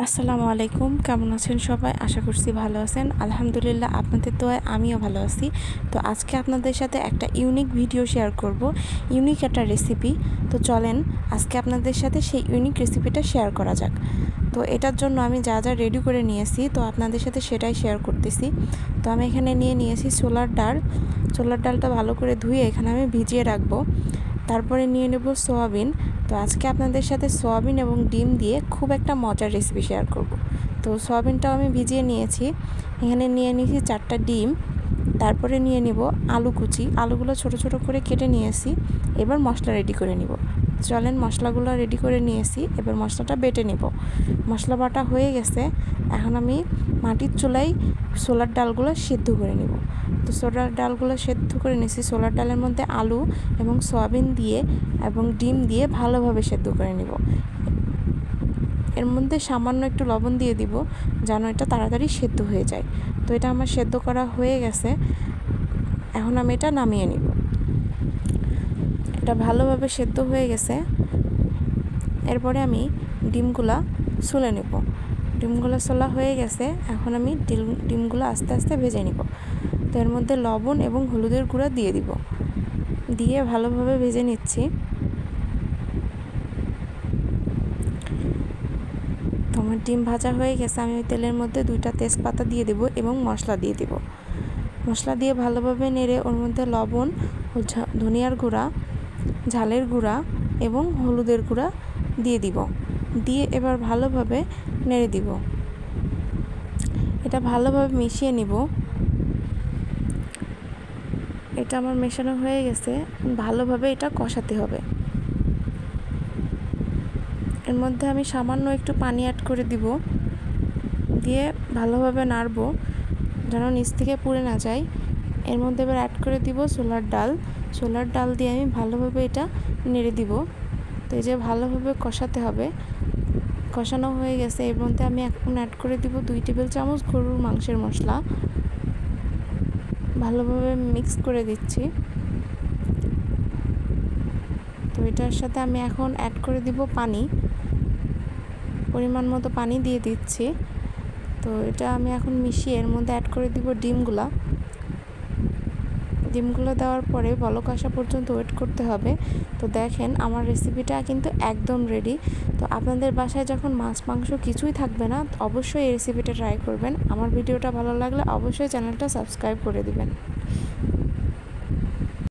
আসসালামু আলাইকুম, কেমন আছেন সবাই? আশা করছি ভালো আছেন। আলহামদুলিল্লাহ, আপনাদের দোয়ায় আমিও ভালো আছি। তো আজকে আপনাদের সাথে একটা ইউনিক ভিডিও শেয়ার করব, ইউনিক একটা রেসিপি। তো চলেন আজকে আপনাদের সাথে সেই ইউনিক রেসিপিটা শেয়ার করা যাক। তো এটার জন্য আমি যা যা রেডি করে নিয়েছি তো আপনাদের সাথে সেটাই শেয়ার করতেছি। তো আমি এখানে নিয়েছি ছোলার ডাল। ছোলার ডালটা ভালো করে ধুয়ে এখানে আমি ভিজিয়ে রাখবো। তারপরে নিয়ে নেব সোয়াবিন। তো আজকে আপনাদের সাথে সোয়াবিন এবং ডিম দিয়ে খুব একটা মজার রেসিপি শেয়ার করব। তো সোয়াবিনটাও আমি ভিজিয়ে নিয়েছি। এখানে নিয়ে নিয়েছি 4টা ডিম। তারপরে নিয়ে নিব আলু কুচি। আলুগুলো ছোট ছোট করে কেটে নিয়েছি। এবার মশলা রেডি করে নিব। চলেন, মশলাগুলো রেডি করে নিয়েছি, এবার মশলাটা বেটে নিব। মশলা বাটা হয়ে গেছে। এখন আমি মাটির চুলায় ছোলার ডালগুলো সিদ্ধ করে নিব। তো ছোলার ডালগুলো সেদ্ধ করে নিয়েছি। ছোলার ডালের মধ্যে আলু এবং সয়াবিন দিয়ে এবং ডিম দিয়ে ভালোভাবে সেদ্ধ করে নিব। এর মধ্যে সামান্য একটু লবণ দিয়ে দিব যেন এটা তাড়াতাড়ি সেদ্ধ হয়ে যায়। তো এটা আমার সেদ্ধ করা হয়ে গেছে। এখন আমি এটা নামিয়ে নিব। এটা ভালোভাবে সেদ্ধ হয়ে গেছে। এরপরে আমি ডিমগুলা ছুলে নেব। ডিমগুলো ছোলা হয়ে গেছে। এখন আমি ডিমগুলো আস্তে আস্তে ভেজে নিব। তো এর মধ্যে লবণ এবং হলুদের গুঁড়া দিয়ে দিব, দিয়ে ভালোভাবে ভেজে নিচ্ছি। তো আমার ডিম ভাজা হয়ে গেছে। আমি ওই তেলের মধ্যে 2টা তেজপাতা দিয়ে দেব এবং মশলা দিয়ে দেব। মশলা দিয়ে ভালোভাবে নেড়ে ওর মধ্যে লবণ ও ধনিয়ার গুঁড়া, ঝালের গুঁড়া এবং হলুদের গুঁড়া দিয়ে দিব। দিয়ে এবার ভালোভাবে নেড়ে দিব। এটা ভালোভাবে মিশিয়ে নিব। এটা আমার মেশানো হয়ে গেছে। ভালোভাবে এটা কষাতে হবে। এর মধ্যে আমি সামান্য একটু পানি অ্যাড করে দিব, দিয়ে ভালোভাবে নাড়বো যেন নিচ থেকে পুড়ে না যায়। এর মধ্যে এবার অ্যাড করে দিব ছোলার ডাল। ছোলার ডাল দিয়ে আমি ভালোভাবে এটা নেড়ে দিব। তো এই যে ভালোভাবে কষাতে হবে। কষানো হয়ে গেছে। এর মধ্যে আমি এখন অ্যাড করে দিব 2 টেবিল চামচ গরুর মাংসের মশলা। ভালোভাবে মিক্স করে দিচ্ছি। তো এটার সাথে আমি এখন অ্যাড করে দিব পানি। পরিমাণ মতো পানি দিয়ে দিচ্ছি। তো এটা আমি এখন মিশিয়ে এর মধ্যে অ্যাড করে দিব ডিমগুলো দেওয়ার পরে বলক আসা পর্যন্ত ওয়েট করতে হবে। তো দেখেন আমার রেসিপিটা কিন্তু একদম রেডি। তো আপনাদের বাসায় যখন মাছ মাংস কিছুই থাকবে না, অবশ্যই এই রেসিপিটা ট্রাই করবেন। আমার ভিডিওটা ভালো লাগলে অবশ্যই চ্যানেলটা সাবস্ক্রাইব করে দিবেন।